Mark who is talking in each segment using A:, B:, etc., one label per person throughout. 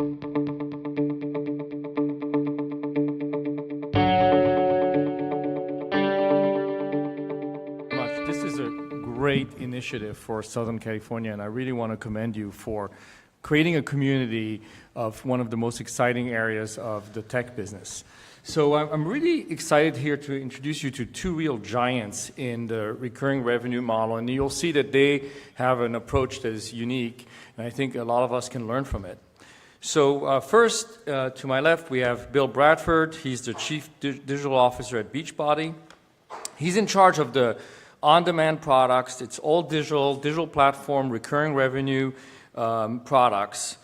A: This is a great initiative for Southern California, and I really want to commend you for creating a community of one of the most exciting areas of the tech business. So I'm really excited here to introduce you to two real giants in the recurring revenue model, and you'll see that they have an approach that is unique, and I think a lot of us can learn from it. So first, to my left, we have Bill Bradford. He's the Chief Digital Officer at Beachbody. He's in charge of the on-demand products. It's all digital platform, recurring revenue products.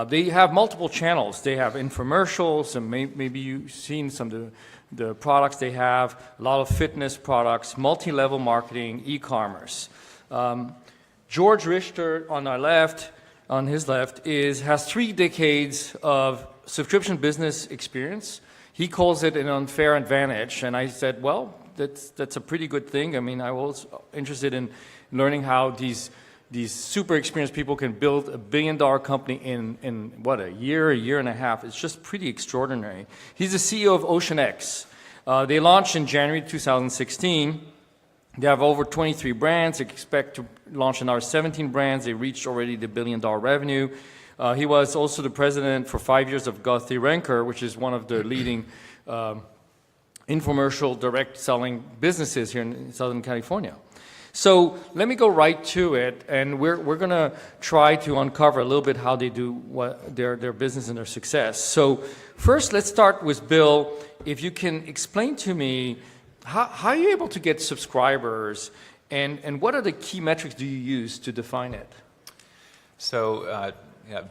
A: They have multiple channels. They have infomercials, and maybe you've seen some of the products they have, a lot of fitness products, multi-level marketing, e-commerce. Georg Richter on his left, has 3 decades of subscription business experience. He calls it an unfair advantage, and I said, well, that's a pretty good thing. I mean, I was interested in learning how these super experienced people can build a billion-dollar company in what, a year and a half. It's just pretty extraordinary. He's the CEO of OceanX. They launched in January 2016. They have over 23 brands. They expect to launch another 17 brands. They reached already the billion-dollar revenue. He was also the president for 5 years of Gothy-Renker, which is one of the leading infomercial direct selling businesses here in Southern California. So let me go right to it, and we're going to try to uncover a little bit how they do their business and their success. So first, let's start with Bill. If you can explain to me how are you able to get subscribers, and what are the key metrics do you use to define it?
B: So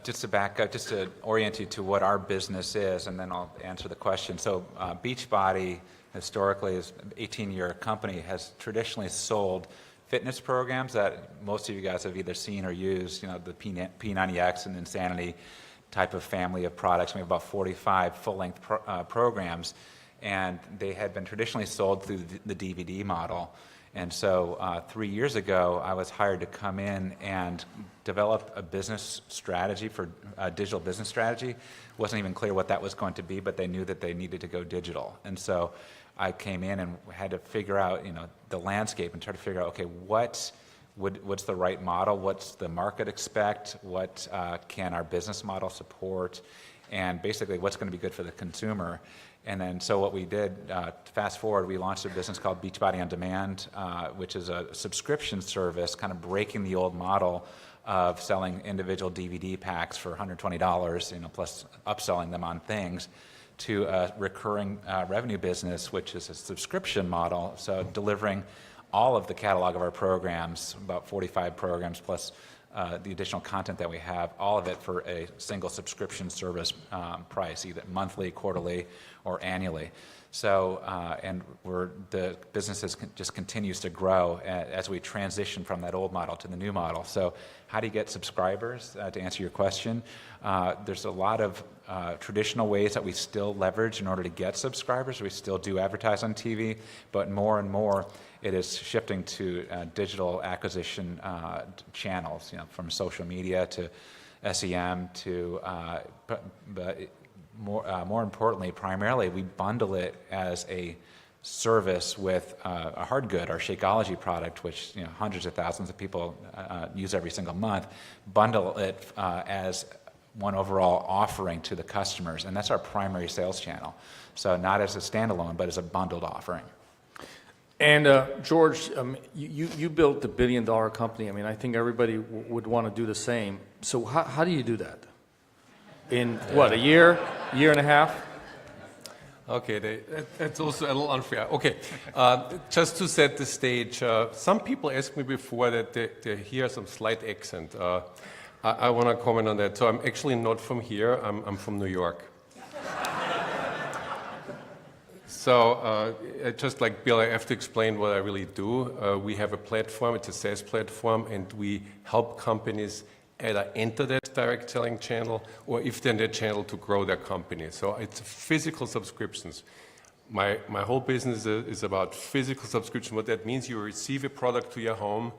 B: just to back up, just to orient you to what our business is, and then I'll answer the question. So Beachbody, historically, is an 18-year company, has traditionally sold fitness programs that most of you guys have either seen or used, the P90X and Insanity type of family of products. We have about 45 full-length programs, and they had been traditionally sold through the DVD model. And so 3 years ago, I was hired to come in and develop a business strategy for a digital business strategy. It wasn't even clear what that was going to be, but they knew that they needed to go digital. And so I came in and had to figure out, the landscape and try to figure out, okay, what's the right model? What's the market expect? What can our business model support? And basically, what's going to be good for the consumer? And then, so what we did, fast forward, we launched a business called Beachbody On Demand, which is a subscription service, kind of breaking the old model of selling individual DVD packs for $120, plus upselling them on things, to a recurring revenue business, which is a subscription model, so delivering all of the catalog of our programs, about 45 programs, plus the additional content that we have, all of it for a single subscription service price, either monthly, quarterly, or annually. So, and the business just continues to grow as we transition from that old model to the new model. So how do you get subscribers? To answer your question, there's a lot of traditional ways that we still leverage in order to get subscribers. We still do advertise on TV, but more and more it is shifting to digital acquisition channels, from social media to SEM to, but more importantly, primarily, we bundle it as a service with a hard good, our Shakeology product, which hundreds of thousands of people use every single month. Bundle it as one overall offering to the customers, and that's our primary sales channel. So not as a standalone, but as a bundled offering.
A: And Georg, you built the billion-dollar company. I mean, I think everybody would want to do the same. So how do you do that? In what, a year and a half?
C: Okay, that's also a little unfair. Okay, just to set the stage, some people asked me before that they hear some slight accent. I want to comment on that. So I'm actually not from here. I'm from New York. So just like Bill, I have to explain what I really do. We have a platform. It's a SaaS platform, and we help companies either enter that direct selling channel, or if they're in that channel, to grow their company. So it's physical subscriptions. My whole business is about physical subscription. What that means, you receive a product to your home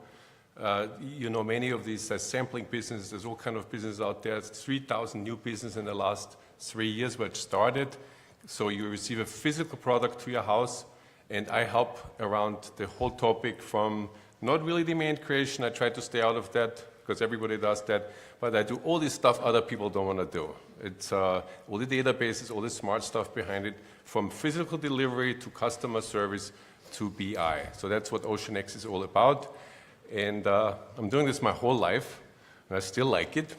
C: You know, many of these sampling businesses, there's all kind of business out there. It's 3,000 new business in the last 3 years which started. So you receive a physical product to your house, and I help around the whole topic from not really demand creation. I try to stay out of that because everybody does that, but I do all this stuff other people don't want to do. It's all the databases, all the smart stuff behind it, from physical delivery to customer service to BI. So that's what OceanX is all about. And I'm doing this my whole life, and I still like it.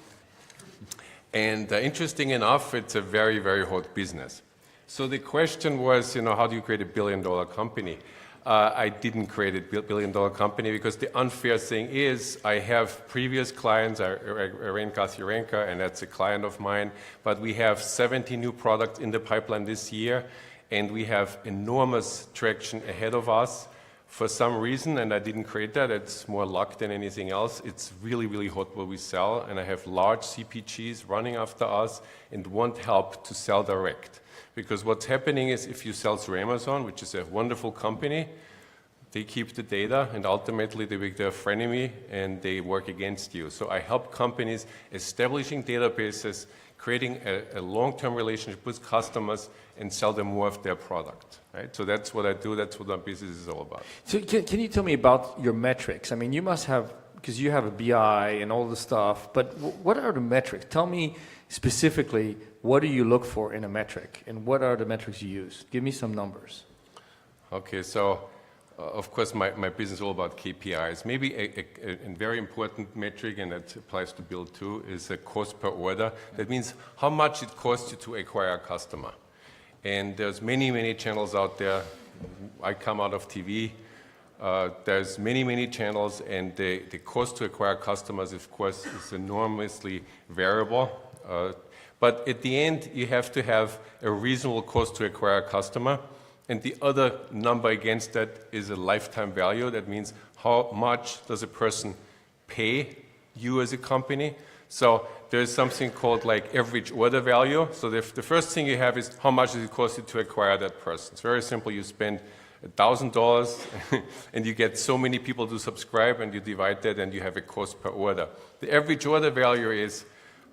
C: And interesting enough, it's a very, very hot business. So the question was, you know, how do you create a billion-dollar company? I didn't create a billion-dollar company because the unfair thing is I have previous clients, I ran Gasirenka, and that's a client of mine, but we have 70 new products in the pipeline this year, and we have enormous traction ahead of us. For some reason, and I didn't create that, it's more luck than anything else, it's really, really hot what we sell, and I have large CPGs running after us and want help to sell direct. Because what's happening is if you sell through Amazon, which is a wonderful company, they keep the data and ultimately they make their frenemy and they work against you. So I help companies establishing databases, creating a long-term relationship with customers and sell them more of their product. Right? So that's what I do, that's what my business is all about.
A: So can you tell me about your metrics? I mean, you must have, because you have a BI and all the stuff, but what are the metrics? Tell me specifically, what do you look for in a metric, and what are the metrics you use? Give me some numbers.
C: Okay, so of course my business is all about KPIs. Maybe a very important metric, and that applies to Bill too, is a cost per order. That means how much it costs you to acquire a customer. And there's many, many channels out there. I come out of TV. There's many, many channels, and the cost to acquire customers, of course, is enormously variable. But at the end, you have to have a reasonable cost to acquire a customer. And the other number against that is a lifetime value. That means how much does a person pay you as a company. So there's something called like average order value. So the first thing you have is how much does it cost you to acquire that person. It's very simple. You spend $1,000 and you get so many people to subscribe, and you divide that and you have a cost per order. The average order value is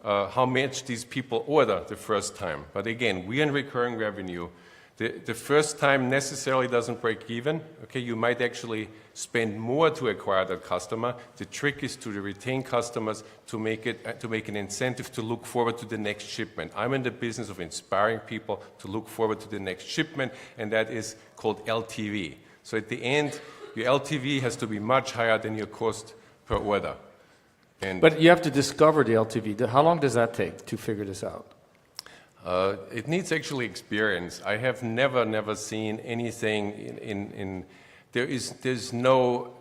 C: how much these people order the first time. But again, we in recurring revenue, the first time necessarily doesn't break even. Okay, you might actually spend more to acquire that customer. The trick is to retain customers, to make an incentive to look forward to the next shipment. I'm in the business of inspiring people to look forward to the next shipment, and that is called LTV. So at the end, your LTV has to be much higher than your cost per order.
A: But you have to discover the LTV. How long does that take to figure this out?
C: It needs actually experience. I have never seen anything there's no,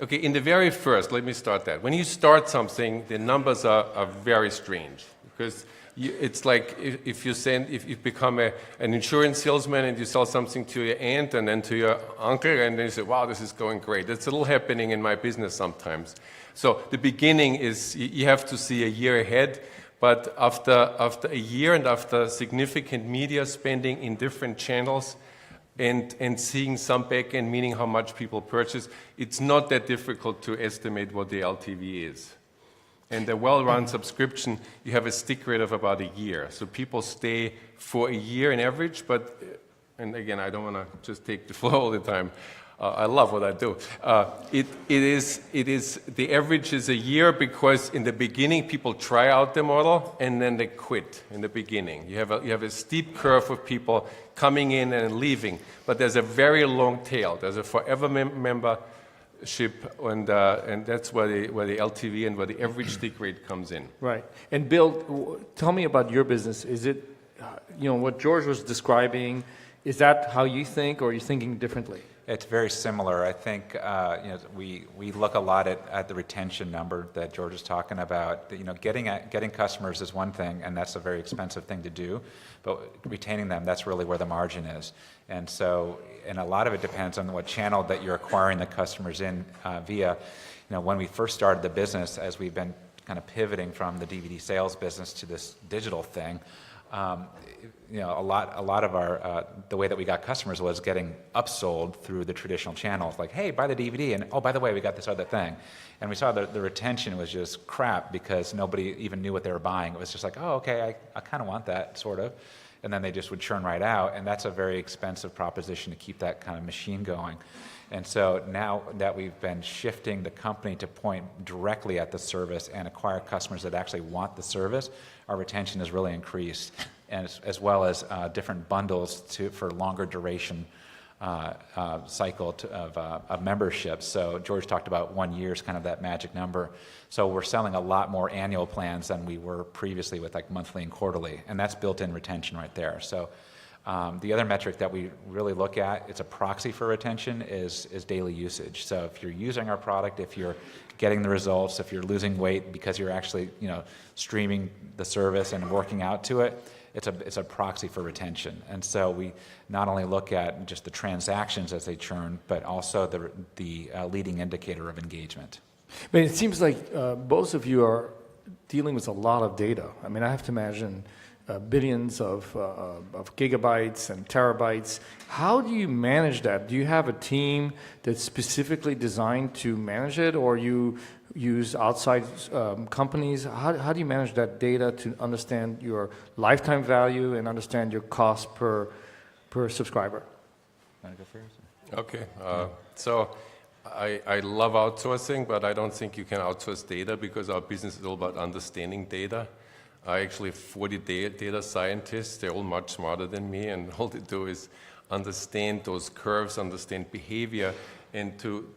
C: okay, in the very first, let me start that. When you start something, the numbers are very strange, because it's like if you become an insurance salesman and you sell something to your aunt and then to your uncle, and then you say, wow, this is going great. That's a little happening in my business sometimes. So the beginning is you have to see a year ahead, but after a year and after significant media spending in different channels and seeing some back-end, meaning how much people purchase, it's not that difficult to estimate what the LTV is. And a well-run subscription, you have a stick rate of about a year. So people stay for a year in average, but, and again, I don't want to just take the flow all the time. I love what I do. The average is a year because in the beginning people try out the model and then they quit in the beginning. You have a steep curve of people coming in and leaving, but there's a very long tail. There's a forever membership, and that's where the LTV and where the average stick rate comes in.
A: Right. And Bill, tell me about your business. Is it, what George was describing, is that how you think, or are you thinking differently?
B: It's very similar. I think we look a lot at the retention number that George is talking about. Getting customers is one thing, and that's a very expensive thing to do. But retaining them, that's really where the margin is. And so, and a lot of it depends on what channel that you're acquiring the customers in via. When we first started the business, as we've been kind of pivoting from the DVD sales business to this digital thing, a lot of our the way that we got customers was getting upsold through the traditional channels, like, hey, buy the DVD, and oh, by the way, we got this other thing. And we saw the retention was just crap because nobody even knew what they were buying. It was just like, oh, okay, I kind of want that, sort of. And then they just would churn right out, and that's a very expensive proposition to keep that kind of machine going. And so now that we've been shifting the company to point directly at the service and acquire customers that actually want the service, our retention has really increased, and as well as different bundles for longer duration cycle of memberships. So George talked about 1 year is kind of that magic number. So we're selling a lot more annual plans than we were previously with like monthly and quarterly, and that's built-in retention right there. So the other metric that we really look at, it's a proxy for retention, is daily usage. So if you're using our product, if you're getting the results, if you're losing weight because you're actually streaming the service and working out to it, it's a proxy for retention. And so we not only look at just the transactions as they churn, but also the leading indicator of engagement.
A: But it seems like both of you are dealing with a lot of data. I mean, I have to imagine billions of gigabytes and terabytes. How do you manage that? Do you have a team that's specifically designed to manage it, or you use outside companies? How do you manage that data to understand your lifetime value and understand your cost per subscriber?
B: Want to go first?
C: Okay, so I love outsourcing, but I don't think you can outsource data because our business is all about understanding data. I actually have 40 data scientists. They're all much smarter than me, and all they do is understand those curves, understand behavior, and to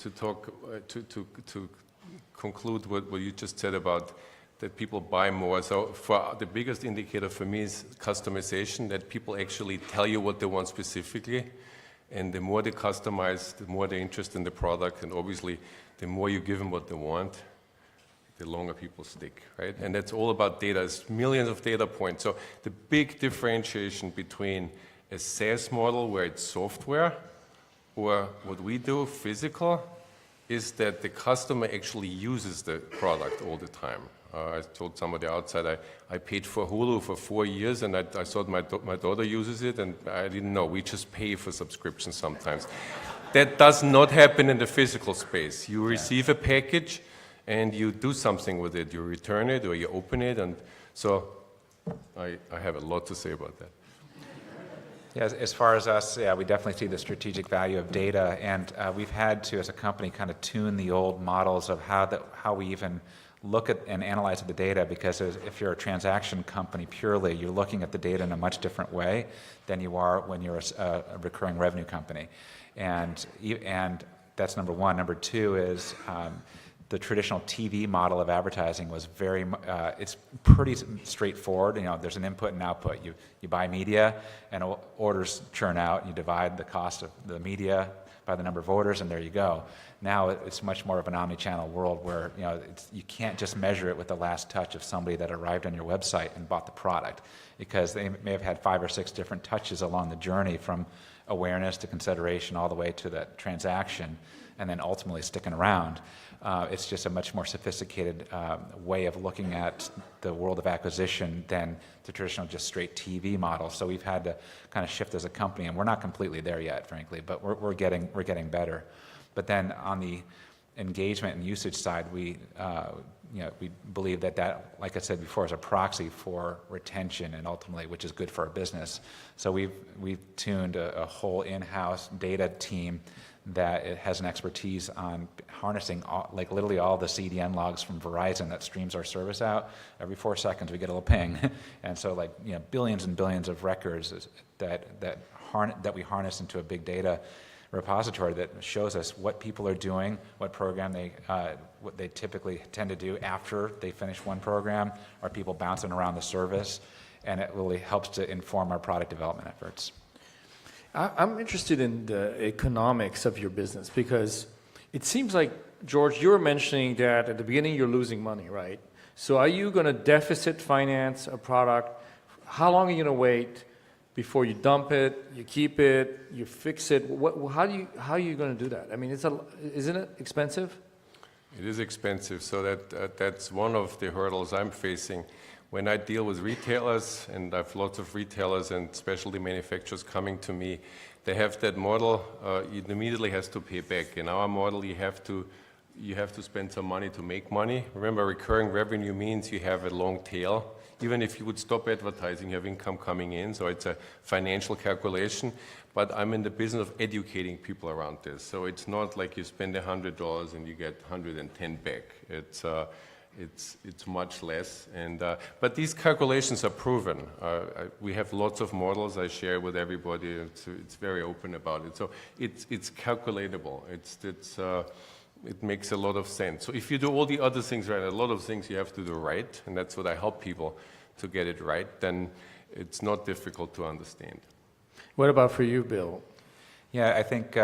C: conclude what you just said about that people buy more. So for the biggest indicator for me is customization, that people actually tell you what they want specifically. And the more they customize, the more they're interested in the product. And obviously, the more you give them what they want, the longer people stick, right? And that's all about data. It's millions of data points. So the big differentiation between a SaaS model where it's software or what we do, physical, is that the customer actually uses the product all the time. I told somebody outside I paid for Hulu for 4 years, and I thought my daughter uses it, and I didn't know. We just pay for subscriptions sometimes. That does not happen in the physical space. You receive a package, and you do something with it. You return it, or you open it, and so I have a lot to say about that.
B: Yeah, as far as us, yeah, we definitely see the strategic value of data, and we've had to, as a company, kind of tune the old models of how we even look at and analyze the data, because if you're a transaction company purely, you're looking at the data in a much different way than you are when you're a recurring revenue company. And that's number one. Number two is the traditional TV model of advertising was it's pretty straightforward. There's an input and output. You buy media, and orders churn out. You divide the cost of the media by the number of orders, and there you go. Now it's much more of an omni-channel world where you can't just measure it with the last touch of somebody that arrived on your website and bought the product, because they may have had 5 or 6 different touches along the journey, from awareness to consideration all the way to that transaction, and then ultimately sticking around. It's just a much more sophisticated way of looking at the world of acquisition than the traditional just straight TV model. So we've had to kind of shift as a company, and we're not completely there yet, frankly, but we're getting better. But then on the engagement and usage side, we believe that, like I said before, is a proxy for retention, and ultimately, which is good for our business. So we've tuned a whole in-house data team that it has an expertise on harnessing literally all the CDN logs from Verizon that streams our service out. Every 4 seconds we get a little ping, and so billions and billions of records that we harness into a big data repository that shows us what people are doing, what program what they typically tend to do after they finish one program. Are people bouncing around the service? And it really helps to inform our product development efforts.
A: I'm interested in the economics of your business, because it seems like, George, you were mentioning that at the beginning you're losing money, right? So are you going to deficit finance a product? How long are you going to wait before you dump it, you keep it, you fix it? How are you going to do that? I mean, isn't it expensive?
C: It is expensive, so that's one of the hurdles I'm facing. When I deal with retailers, and I have lots of retailers and specialty manufacturers coming to me, they have that model, it immediately has to pay back. In our model, you have to spend some money to make money. Remember, recurring revenue means you have a long tail. Even if you would stop advertising, you have income coming in, so it's a financial calculation. But I'm in the business of educating people around this. So it's not like you spend $100 and you get 110 back. It's much less. But these calculations are proven. We have lots of models I share with everybody. It's very open about it. So it's calculatable. It makes a lot of sense. So if you do all the other things right, a lot of things you have to do right, and that's what I help people to get it right, then it's not difficult to understand.
A: What about for you, Bill?
B: Yeah, I think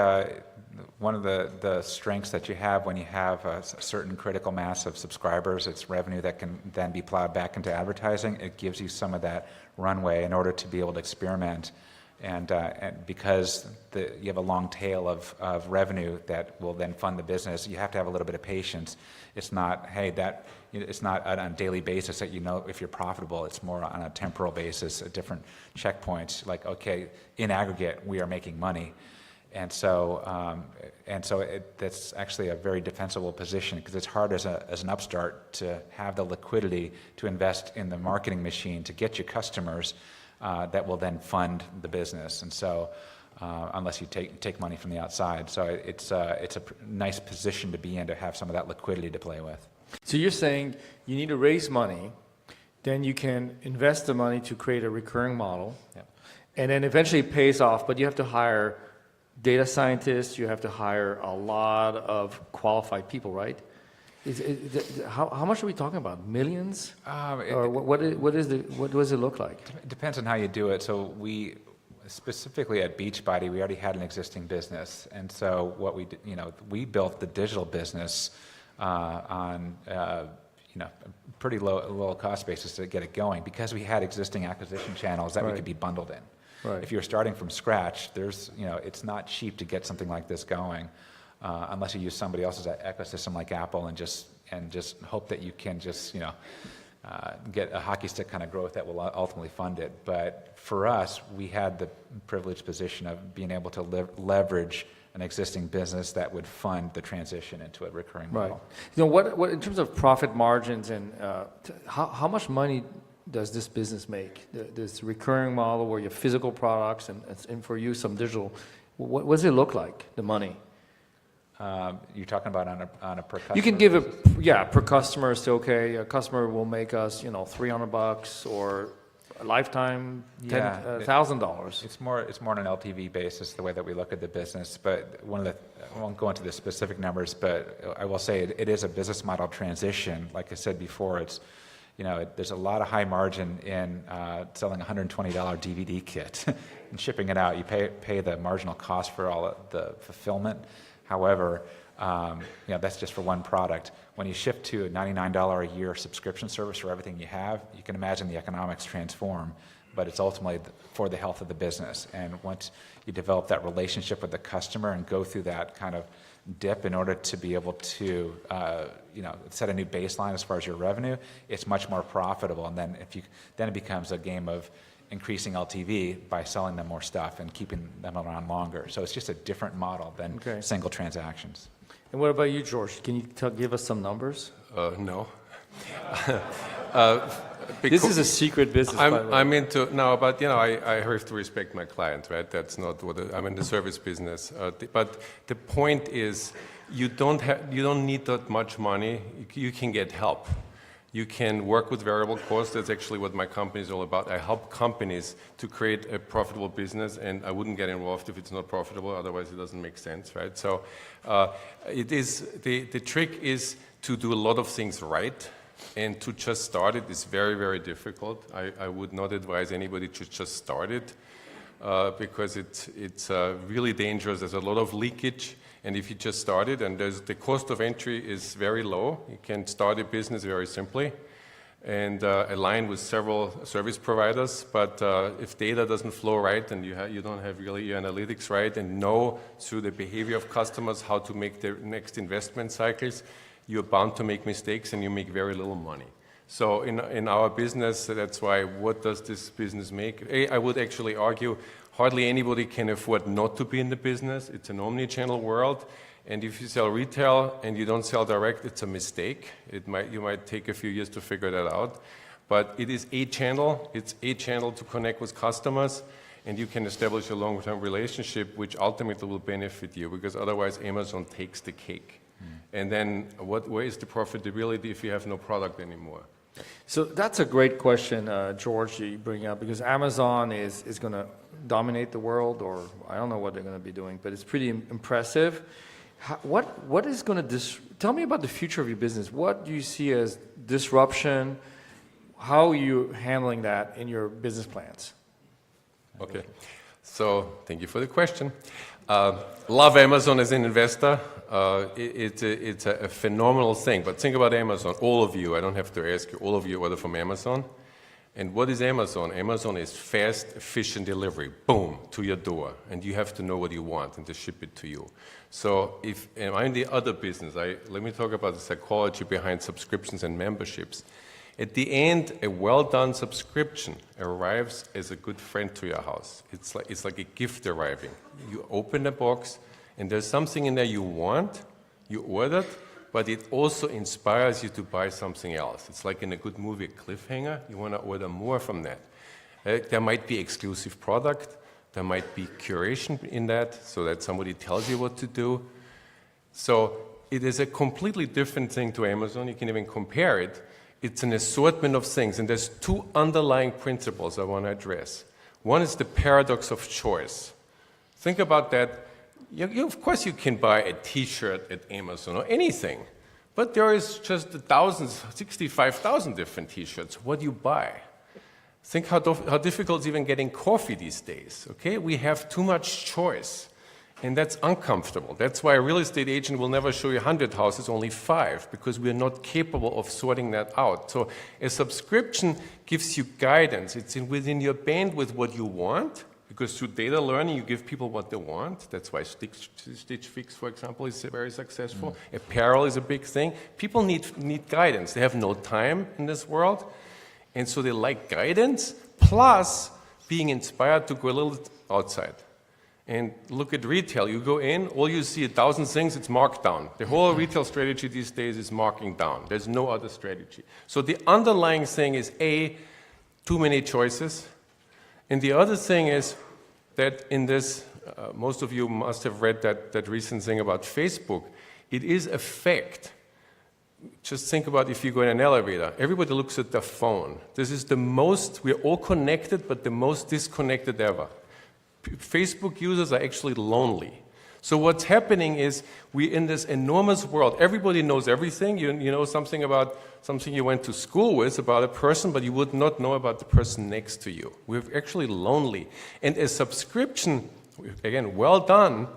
B: one of the strengths that you have when you have a certain critical mass of subscribers, it's revenue that can then be plowed back into advertising. It gives you some of that runway in order to be able to experiment. And because you have a long tail of revenue that will then fund the business, you have to have a little bit of patience. It's not, it's not on a daily basis that you know if you're profitable. It's more on a temporal basis, at different checkpoints. Like, okay, in aggregate, we are making money. And so that's actually a very defensible position, because it's hard as an upstart to have the liquidity to invest in the marketing machine to get you customers that will then fund the business. And so unless you take money from the outside. So it's a nice position to be in, to have some of that liquidity to play with.
A: So you're saying you need to raise money, then you can invest the money to create a recurring model,
B: Yep.
A: and then eventually it pays off, but you have to hire data scientists, you have to hire a lot of qualified people, right? How much are we talking about? Millions? Or what does it look like?
B: It depends on how you do it. So we, specifically at Beachbody, we already had an existing business. And so what we did, we built the digital business on pretty low cost basis to get it going, because we had existing acquisition channels that we could be bundled in.
A: Right.
B: If you're starting from scratch, it's not cheap to get something like this going, unless you use somebody else's ecosystem like Apple and just hope that you can just get a hockey stick kind of growth that will ultimately fund it. But for us, we had the privileged position of being able to leverage an existing business that would fund the transition into a recurring model.
A: Right. What in terms of profit margins and how much money does this business make? This recurring model where you have physical products and for you some digital. What does it look like, the money?
B: You're talking about on a per customer?
A: You can give per customer is okay. A customer will make us, $300 or a lifetime, $1,000.
B: It's more on an LTV basis, the way that we look at the business. But I won't go into the specific numbers, but I will say it is a business model transition. Like I said before, there's a lot of high margin in selling a $120 DVD kit and shipping it out. You pay the marginal cost for all of the fulfillment. However, that's just for one product. When you shift to a $99 a year subscription service for everything you have, you can imagine the economics transform, but it's ultimately for the health of the business. And once you develop that relationship with the customer and go through that kind of dip in order to be able to set a new baseline as far as your revenue, it's much more profitable. And then it becomes a game of increasing LTV by selling them more stuff and keeping them around longer. So it's just a different model than single transactions.
A: And what about you, George? Can you give us some numbers?
C: No.
A: This is a secret business.
C: I'm into but I have to respect my client, right? That's not what I'm in the service business. But the point is, you don't need that much money. You can get help. You can work with variable costs. That's actually what my company is all about. I help companies to create a profitable business, and I wouldn't get involved if it's not profitable. Otherwise, it doesn't make sense, right? So, it is the trick is to do a lot of things right, and to just start it is very, very difficult. I would not advise anybody to just start it because it's really dangerous. There's a lot of leakage. And if you just start it, and the cost of entry is very low, you can start a business very simply and align with several service providers. But if data doesn't flow right, and you don't have really your analytics right, and know through the behavior of customers how to make their next investment cycles, you're bound to make mistakes and you make very little money. So in our business, that's why, what does this business make? I would actually argue hardly anybody can afford not to be in the business. It's an omni-channel world. And if you sell retail and you don't sell direct, it's a mistake. You might take a few years to figure that out. But it is a channel. It's a channel to connect with customers. And you can establish a long-term relationship, which ultimately will benefit you, because otherwise Amazon takes the cake. And then where is the profitability if you have no product anymore?
A: So that's a great question, George, you bring up, because Amazon is going to dominate the world, or I don't know what they're going to be doing, but it's pretty impressive. What is going to tell me about the future of your business? What do you see as disruption? How are you handling that in your business plans?
C: Okay, so thank you for the question. Love Amazon as an investor. It's a phenomenal thing, but think about Amazon. All of you, I don't have to ask you, all of you order from Amazon. And what is Amazon? Amazon is fast, efficient delivery, boom, to your door. And you have to know what you want and to ship it to you. So if I'm in the other business, let me talk about the psychology behind subscriptions and memberships. At the end, a well-done subscription arrives as a good friend to your house. It's like a gift arriving. You open the box, and there's something in there you want, you ordered, but it also inspires you to buy something else. It's like in a good movie, a cliffhanger. You want to order more from that. There might be exclusive product. There might be curation in that, so that somebody tells you what to do. So it is a completely different thing to Amazon. You can even compare it. It's an assortment of things, and there's two underlying principles I want to address. One is the paradox of choice. Think about that. Of course, you can buy a T-shirt at Amazon or anything, but there is just 65,000 different T-shirts. What do you buy? Think how difficult it's even getting coffee these days. Okay, we have too much choice, and that's uncomfortable. That's why a real estate agent will never show you 100 houses, only 5, because we're not capable of sorting that out. So a subscription gives you guidance. It's within your bandwidth what you want. Because through data learning, you give people what they want. That's why Stitch Fix, for example, is very successful. Apparel is a big thing. People need guidance. They have no time in this world. And so they like guidance, plus being inspired to go a little outside. And look at retail. You go in, all you see 1,000 things, it's marked down. The whole retail strategy these days is marking down. There's no other strategy. So the underlying thing is, A, too many choices. And the other thing is that in this, most of you must have read that recent thing about Facebook. It is a fact. Just think about if you go in an elevator. Everybody looks at their phone. This is the most, we're all connected, but the most disconnected ever. Facebook users are actually lonely. So what's happening is we're in this enormous world. Everybody knows everything. You know something about something you went to school with about a person, but you would not know about the person next to you. We're actually lonely. And a subscription, again, well done,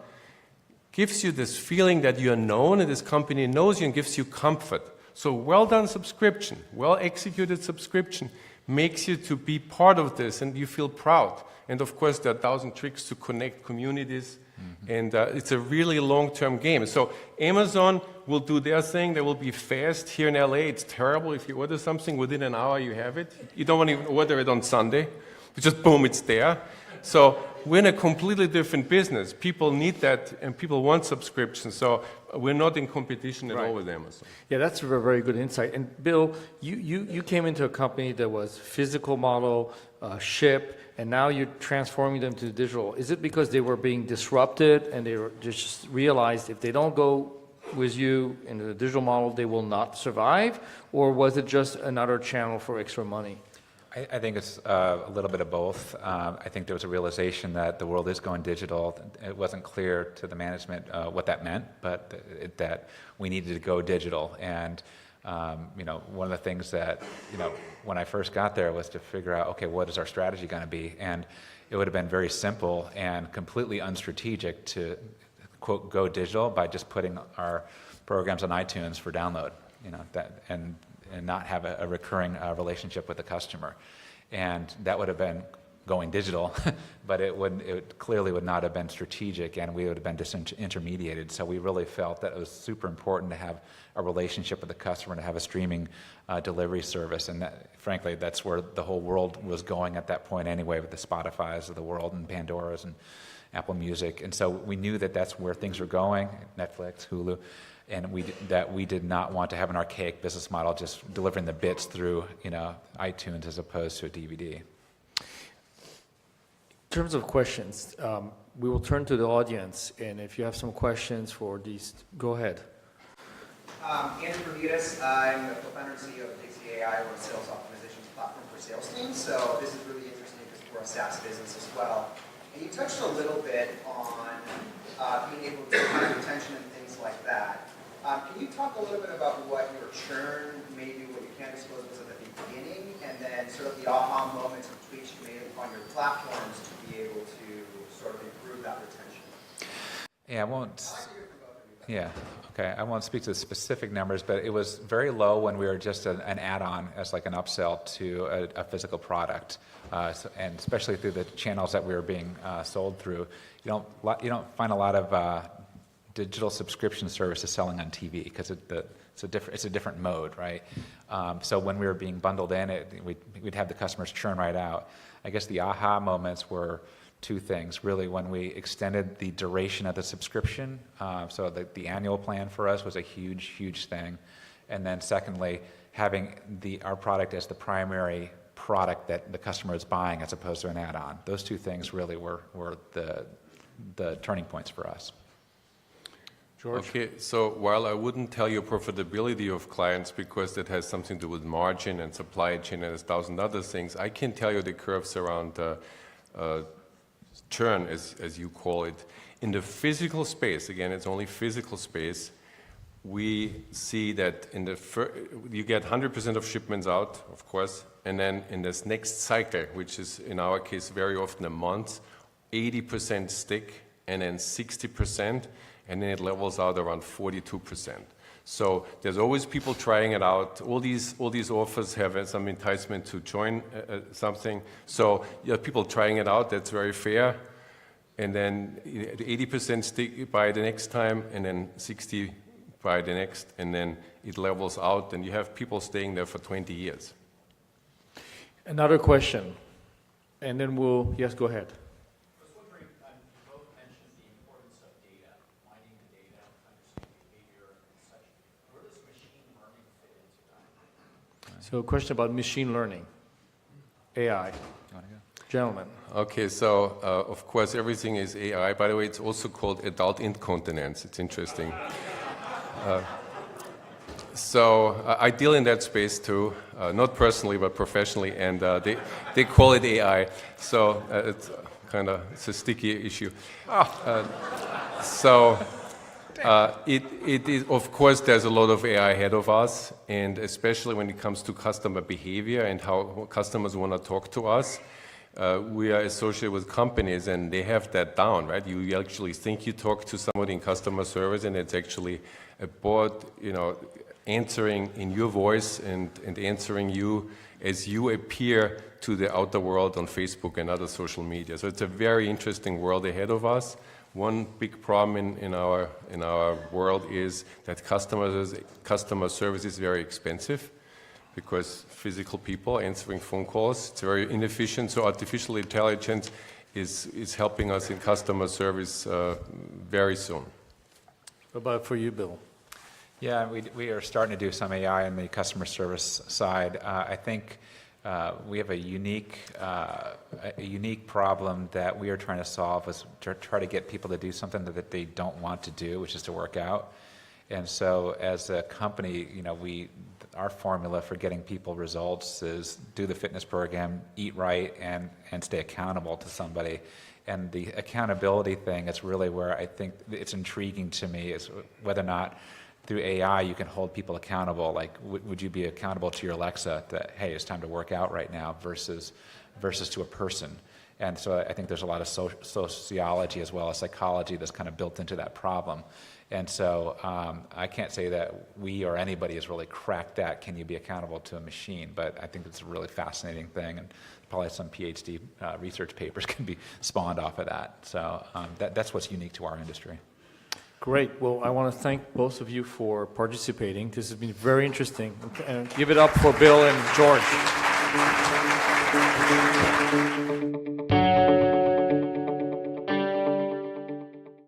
C: gives you this feeling that you're known and this company knows you and gives you comfort. So well done subscription, well executed subscription makes you to be part of this and you feel proud. And of course, there are 1,000 tricks to connect communities. And it's a really long-term game. So Amazon will do their thing. They will be fast. Here in LA, it's terrible. If you order something, within an hour you have it. You don't want to even order it on Sunday. Just boom, it's there. So we're in a completely different business. People need that, and people want subscriptions. So we're not in competition at all with Amazon.
A: Yeah, that's a very good insight. And Bill, you came into a company that was physical model, ship, and now you're transforming them to digital. Is it because they were being disrupted and they just realized if they don't go with you in the digital model, they will not survive? Or was it just another channel for extra money?
B: I think it's a little bit of both. I think there was a realization that the world is going digital. It wasn't clear to the management what that meant, but that we needed to go digital. And one of the things that, when I first got there was to figure out, okay, what is our strategy going to be? And it would have been very simple and completely unstrategic to, quote, go digital by just putting our programs on iTunes for download, and not have a recurring relationship with the customer. And that would have been going digital, but it clearly would not have been strategic, and we would have been disintermediated. So we really felt that it was super important to have a relationship with the customer, to have a streaming delivery service, and frankly, that's where the whole world was going at that point anyway, with the Spotifys of the world and Pandoras and Apple Music. And so we knew that that's where things were going, Netflix, Hulu, and we did not want to have an archaic business model, just delivering the bits through iTunes as opposed to a DVD.
A: In terms of questions, we will turn to the audience, and if you have some questions for these, go ahead.
D: Andrew Bermudez, I'm the co-founder and CEO of Dixie AI. We're a sales optimization platform for sales teams. So this is really interesting because we're a SaaS business as well. And you touched a little bit on being able to have retention and things like that. Can you talk a little bit about what your churn, maybe what you can disclose was at the beginning, and then sort of the aha moments and tweaks you made on your platforms to be able to sort of improve that retention?
B: Yeah, I won't speak to the specific numbers, but it was very low when we were just an add-on as like an upsell to a physical product, and especially through the channels that we were being sold through. You don't find a lot of digital subscription services selling on TV because it's a different mode, right? So when we were being bundled in, we'd have the customers churn right out. I guess the aha moments were two things, really, when we extended the duration of the subscription. So the annual plan for us was a huge thing. And then secondly, having our product as the primary product that the customer is buying as opposed to an add-on. Those two things really were the turning points for us.
A: George?
C: Okay, so while I wouldn't tell you profitability of clients because that has something to do with margin and supply chain and 1,000 other things, I can tell you the curves around churn, as you call it. In the physical space, again, it's only physical space, we see that you get 100% of shipments out, of course, and then in this next cycle, which is in our case very often a month, 80% stick, and then 60%, and then it levels out around 42%. So there's always people trying it out. All these offers have some enticement to join something. So you have people trying it out. That's very fair. And then 80% stick by the next time, and then 60 by the next, and then it levels out, and you have people staying there for 20 years.
A: Another question, and then yes, go ahead. So a question about machine learning, AI. Gentlemen.
C: Okay, so of course everything is AI. By the way, it's also called adult incontinence. It's interesting. So I deal in that space too, not personally but professionally, and they call it AI. So it's a sticky issue. It is, of course, there's a lot of AI ahead of us, and especially when it comes to customer behavior and how customers want to talk to us. We are associated with companies, and they have that down, right? You actually think you talk to somebody in customer service, and it's actually a bot, answering in your voice and answering you as you appear to the outer world on Facebook and other social media. So it's a very interesting world ahead of us. One big problem in our world is that customer service is very expensive because physical people answering phone calls, it's very inefficient. So artificial intelligence is helping us in customer service very soon.
A: What about for you, Bill?
B: Yeah, we are starting to do some AI on the customer service side. I think we have a unique problem that we are trying to solve, is to try to get people to do something that they don't want to do, which is to work out. And so as a company, our formula for getting people results is do the fitness program, eat right, and stay accountable to somebody. And the accountability thing is really where I think it's intriguing to me, is whether or not through AI you can hold people accountable. Like, would you be accountable to your Alexa that, hey, it's time to work out right now, versus to a person? And so I think there's a lot of sociology as well as psychology that's kind of built into that problem. And so I can't say that we or anybody has really cracked that, can you be accountable to a machine? But I think it's a really fascinating thing, and probably some PhD research papers can be spawned off of that. So that's what's unique to our industry.
A: Great. Well, I want to thank both of you for participating. This has been very interesting. And give it up for Bill and George.